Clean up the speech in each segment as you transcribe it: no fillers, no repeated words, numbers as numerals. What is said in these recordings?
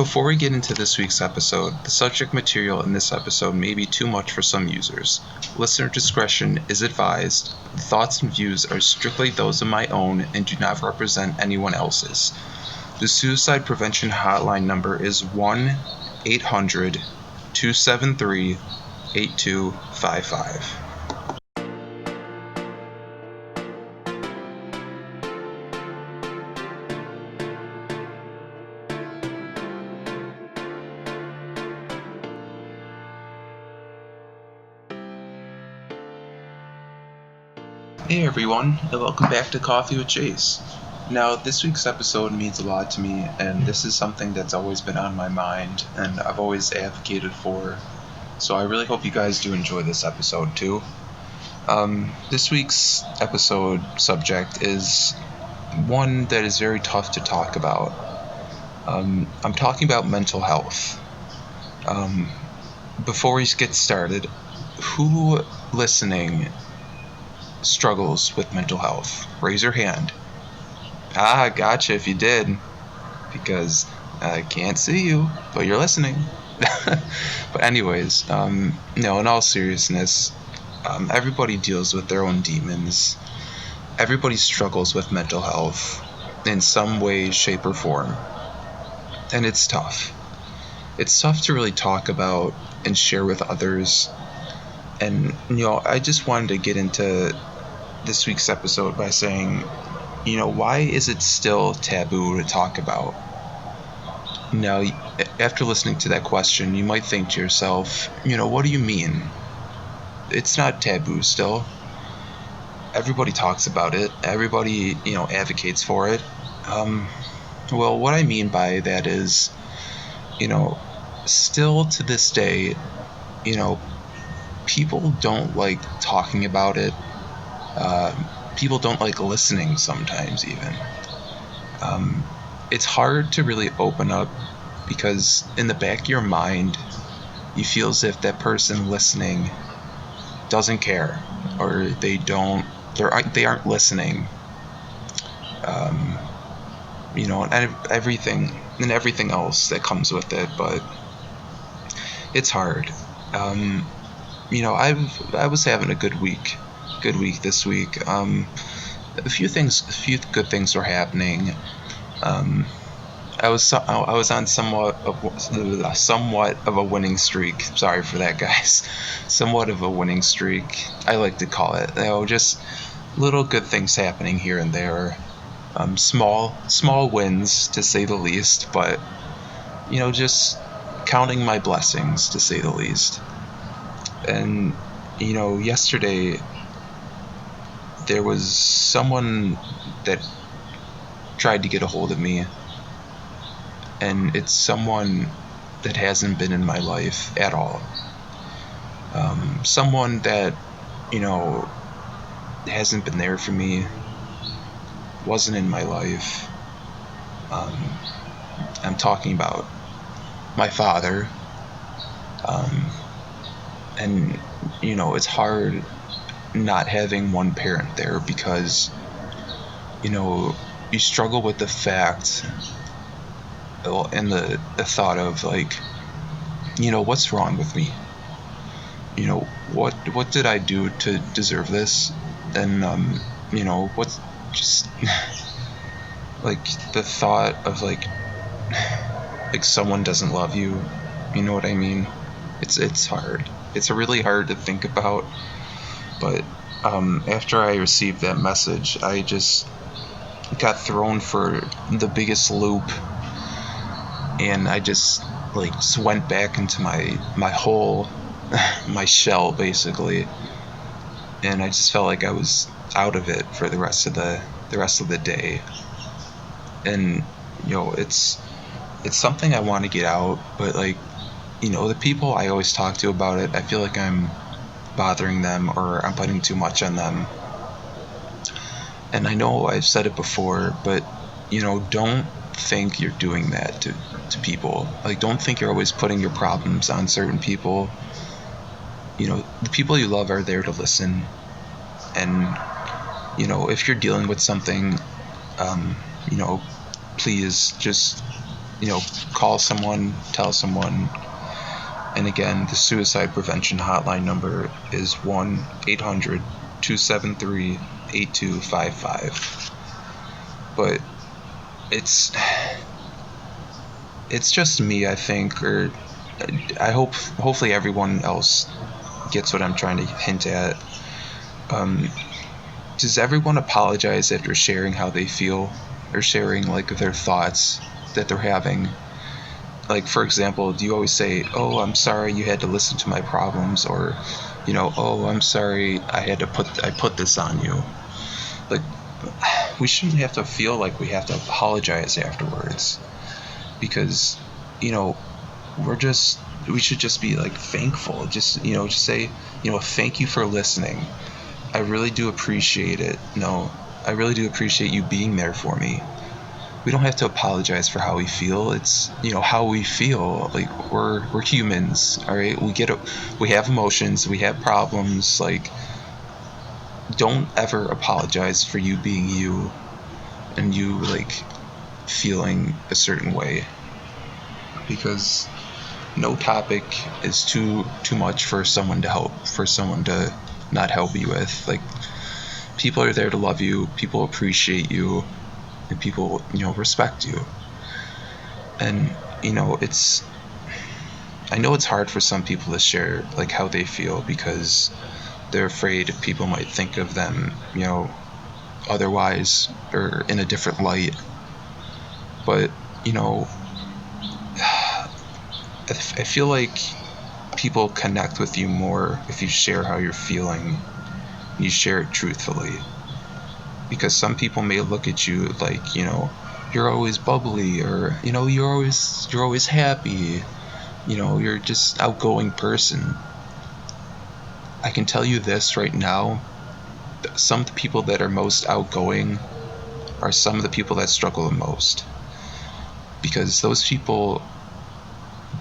Before we get into this week's episode, the subject material in this episode may be too much for some users. Listener discretion is advised. The thoughts and views are strictly those of my own and do not represent anyone else's. The suicide prevention hotline number is 1-800-273-8255. Hey everyone, and welcome back to Coffee with Chase. Now, this week's episode means a lot to me, and this is something that's always been on my mind, and I've always advocated for, so I really hope you guys do enjoy this episode too. This week's episode subject is one that is very tough to talk about. I'm talking about mental health. Before we get started, who listening struggles with mental health? Raise your hand. Gotcha if you did, because I can't see you, but you're listening. But anyways, in all seriousness, everybody deals with their own demons. Everybody struggles with mental health in some way, shape, or form. And it's tough. It's tough to really talk about and share with others. And, I just wanted to get into this week's episode by saying, why is it still taboo to talk about? Now, after listening to that question, you might think to yourself, what do you mean? It's not taboo still. Everybody talks about it. Everybody, advocates for it. Well, what I mean by that is, still to this day, people don't like talking about it. People don't like listening sometimes even. It's hard to really open up because in the back of your mind, you feel as if that person listening doesn't care, or they aren't listening. And everything else that comes with it, but it's hard. I was having a good week this week. A few good things were happening. I was on somewhat of a winning streak. Sorry for that, guys. Somewhat of a winning streak, I like to call it. Just little good things happening here and there. Small wins, to say the least, but just counting my blessings, to say the least. And yesterday there was someone that tried to get a hold of me, and it's someone that hasn't been in my life at all. Someone that hasn't been there for me, wasn't in my life. I'm talking about my father. And it's hard not having one parent there, because you struggle with the fact and the thought of what's wrong with me? What did I do to deserve this? And what's just the thought of someone doesn't love you, you know what I mean? It's hard. It's really hard to think about. But after I received that message, I just got thrown for the biggest loop, and I just went back into my hole, my shell basically, and I just felt like I was out of it for the rest of the day. And it's something I want to get out, but the people I always talk to about it, I feel like I'm bothering them, or I'm putting too much on them. And I know I've said it before, but don't think you're doing that to people. Don't think you're always putting your problems on certain people. The people you love are there to listen. And if you're dealing with something, please just call someone, tell someone. And again, the suicide prevention hotline number is 1-800-273-8255. But it's just me, I think, or hopefully everyone else gets what I'm trying to hint at. Does everyone apologize after sharing how they feel, or sharing like their thoughts that they're having? Like, for example, do you always say, "Oh, I'm sorry you had to listen to my problems," or, "Oh, I'm sorry I put this on you." Like, we shouldn't have to feel like we have to apologize afterwards, because, you know, we should just be like thankful. Just say, "Thank you for listening. I really do appreciate it. No, I really do appreciate you being there for me." We don't have to apologize for how we feel. It's, how we feel. Like, we're humans, all right? We have emotions, we have problems. Like, don't ever apologize for you being you, and you like feeling a certain way, because no topic is too much for someone to not help you with. Like, people are there to love you, people appreciate you, and people, respect you. And, it's I know it's hard for some people to share like how they feel, because they're afraid people might think of them, otherwise, or in a different light. But, I feel like people connect with you more if you share how you're feeling. You share it truthfully, because some people may look at you like, you're always bubbly, or, you're always happy, you're just outgoing person. I can tell you this right now: some of the people that are most outgoing are some of the people that struggle the most, because those people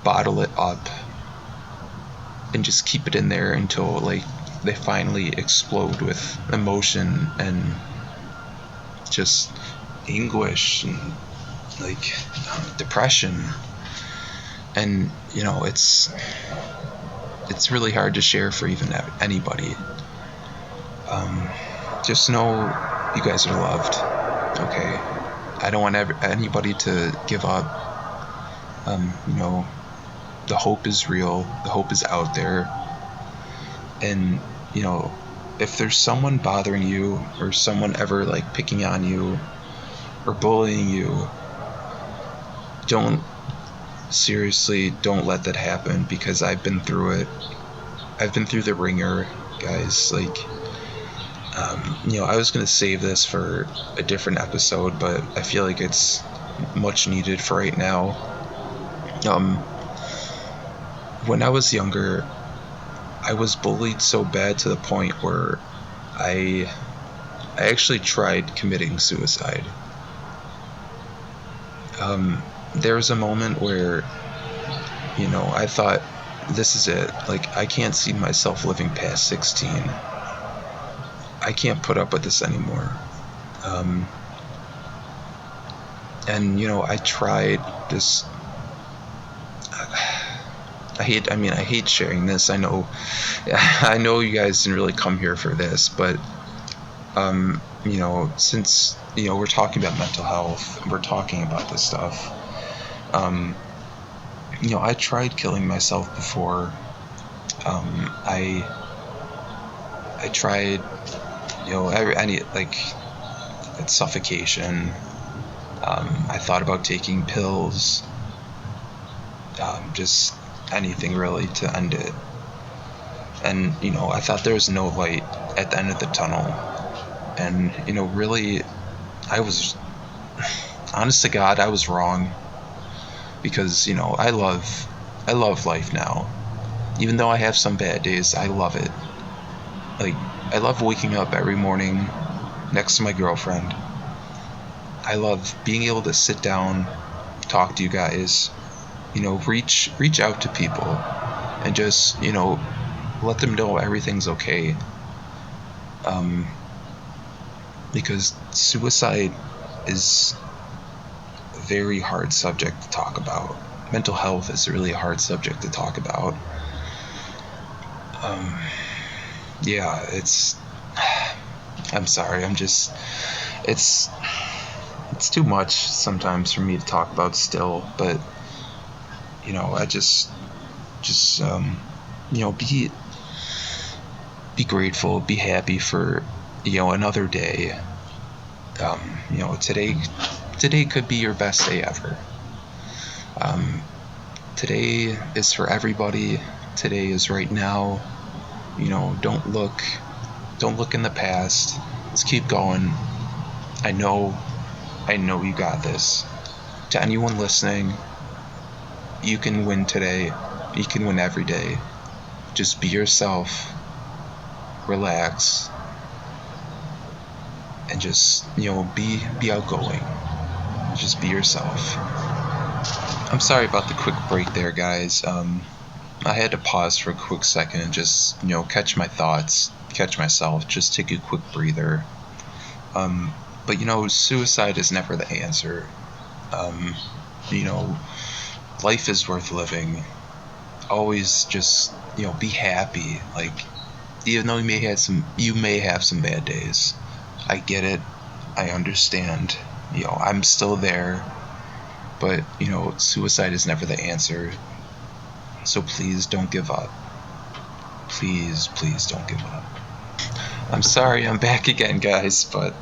bottle it up and just keep it in there until like they finally explode with emotion and just anguish and like depression. And it's really hard to share for even anybody. Just know you guys are loved, okay? I don't want anybody to give up. The hope is real, the hope is out there. And, if there's someone bothering you, or someone ever like picking on you or bullying you, don't let that happen, because I've been through it. I've been through the ringer, guys. Like, I was going to save this for a different episode, but I feel like it's much needed for right now. When I was younger, I was bullied so bad to the point where I actually tried committing suicide. There was a moment where, I thought, this is it. Like, I can't see myself living past 16. I can't put up with this anymore. And, I tried this. I hate sharing this. I know you guys didn't really come here for this, but, since, we're talking about mental health, we're talking about this stuff. I tried killing myself before. I tried, any like suffocation. I thought about taking pills. Just anything really to end it. And, I thought there was no light at the end of the tunnel. And, really, honest to God, I was wrong. Because, I love life now. Even though I have some bad days, I love it. Like, I love waking up every morning next to my girlfriend. I love being able to sit down, talk to you guys, reach out to people, and just, let them know everything's okay. Because suicide is very hard subject to talk about. Mental health is really a hard subject to talk about. Yeah, I'm sorry, it's too much sometimes for me to talk about still, but, I just, be grateful, be happy for, another day. Today could be your best day ever. Today is for everybody. Today is right now. Don't look in the past. Let's keep going. I know you got this. To anyone listening, you can win today. You can win every day. Just be yourself. Relax. And just, be outgoing. Just be yourself. I'm sorry about the quick break there, guys. I had to pause for a quick second and just, catch my thoughts, catch myself, just take a quick breather. But suicide is never the answer. Life is worth living. Always just, be happy. Like, even though you may have some bad days. I get it. I understand. I'm still there. But, suicide is never the answer. So please don't give up. Please don't give up. I'm sorry, I'm back again, guys, but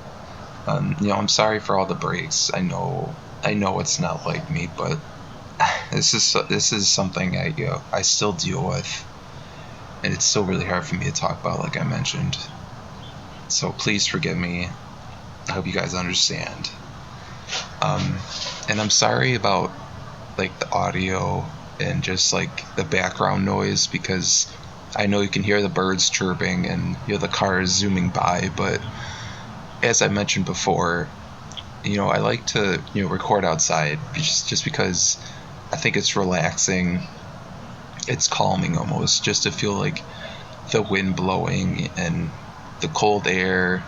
I'm sorry for all the breaks. I know it's not like me, but this is something I still deal with, and it's still really hard for me to talk about, like I mentioned. So please forgive me. I hope you guys understand. And I'm sorry about like the audio and just like the background noise, because I know you can hear the birds chirping and the cars zooming by, but as I mentioned before, I like to record outside just because I think it's relaxing. It's calming almost, just to feel like the wind blowing and the cold air.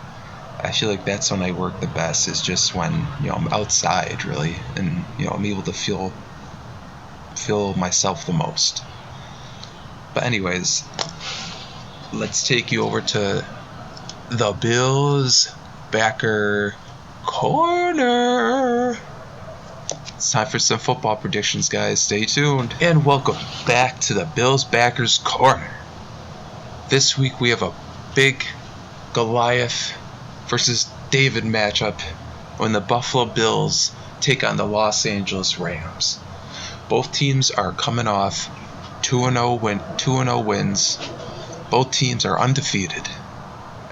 I feel like that's when I work the best, is just when I'm outside really, and I'm able to feel myself the most. But anyways, let's take you over to the Bills Backer Corner. It's time for some football predictions, guys. Stay tuned. And welcome back to the Bills Backers Corner. This week we have a big Goliath versus David matchup when the Buffalo Bills take on the Los Angeles Rams. Both teams are coming off 2-0 wins. Both teams are undefeated.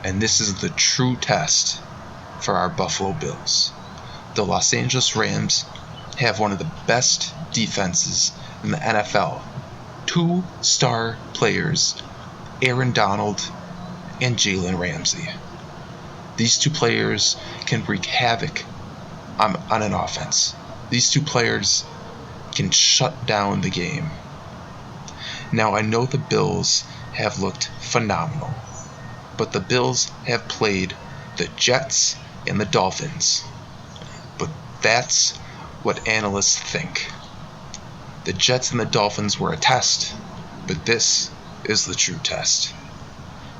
And this is the true test for our Buffalo Bills. The Los Angeles Rams have one of the best defenses in the NFL. 2 star players, Aaron Donald and Jalen Ramsey. These 2 players can wreak havoc on an offense. These 2 players can shut down the game. Now, I know the Bills have looked phenomenal, but the Bills have played the Jets and the Dolphins. But that's what analysts think. The Jets and the Dolphins were a test, but this is the true test.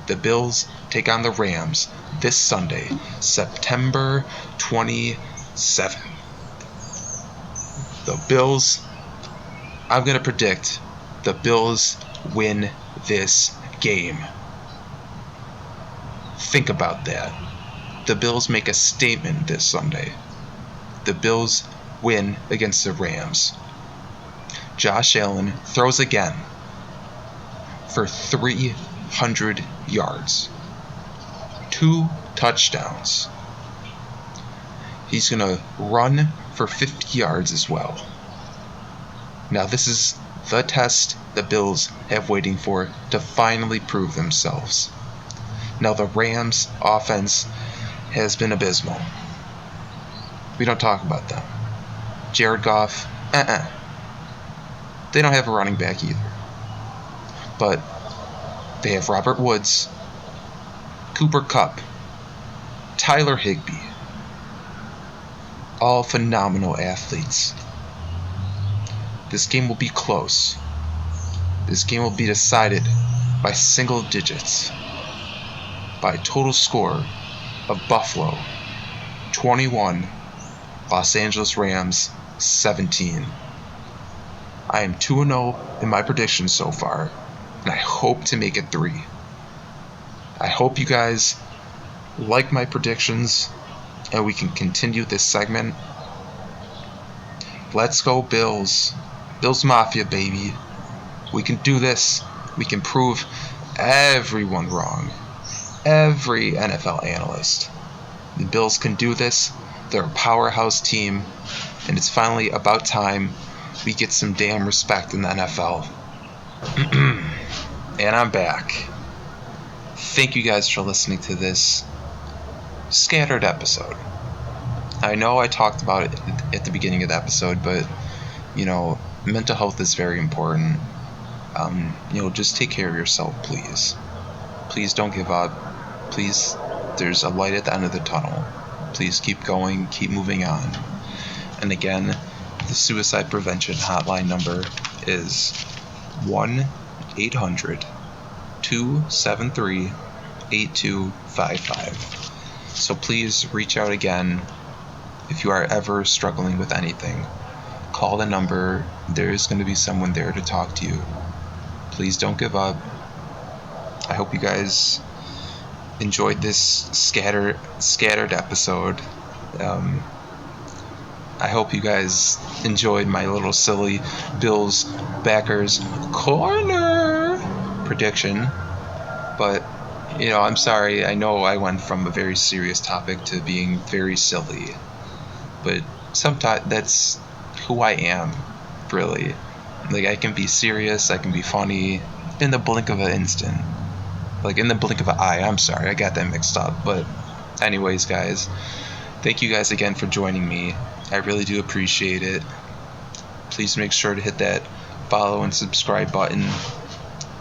The Bills take on the Rams this Sunday, September 27th. The Bills, I'm going to predict the Bills win this game. Think about that. The Bills make a statement this Sunday. The Bills win against the Rams. Josh Allen throws again for 300 yards. 2 touchdowns. He's going to run for 50 yards as well. Now this is the test the Bills have waiting for to finally prove themselves. Now the Rams offense has been abysmal. We don't talk about them. Jared Goff, They don't have a running back either. But they have Robert Woods, Cooper Kupp, Tyler Higbee, all phenomenal athletes. This game will be close. This game will be decided by single digits, by a total score of Buffalo 21, Los Angeles Rams 17. I am 2-0 in my predictions so far, and I hope to make it 3. I hope you guys like my predictions, and we can continue this segment. Let's go Bills. Bills Mafia, baby. We can do this. We can prove everyone wrong. Every NFL analyst. The Bills can do this. They're a powerhouse team, and it's finally about time we get some damn respect in the NFL. And I'm back. Thank you guys for listening to this scattered episode. I know I talked about it at the beginning of the episode, but, mental health is very important. Just take care of yourself, please. Please don't give up. Please, there's a light at the end of the tunnel. Please keep going, keep moving on. And again, the suicide prevention hotline number is 1-800-273-8255. So please reach out again if you are ever struggling with anything. Call the number. There is going to be someone there to talk to you. Please don't give up. I hope you guys enjoyed this scattered episode. I hope you guys enjoyed my little silly Bills backers corner prediction. But, I'm sorry. I know I went from a very serious topic to being very silly. But sometimes that's who I am, really. Like, I can be serious, I can be funny in the blink of an instant. Like, in the blink of an eye. I'm sorry, I got that mixed up. But anyways, guys, thank you guys again for joining me. I really do appreciate it. Please make sure to hit that follow and subscribe button.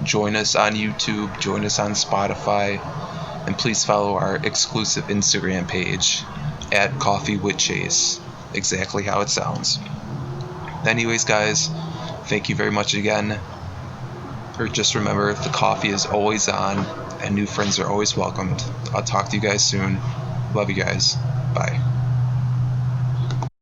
Join us on YouTube, join us on Spotify, and please follow our exclusive Instagram page at Coffee with Chase. Exactly how it sounds. Anyways, guys, thank you very much again. Just remember, the coffee is always on, and new friends are always welcomed. I'll talk to you guys soon. Love you guys. Bye.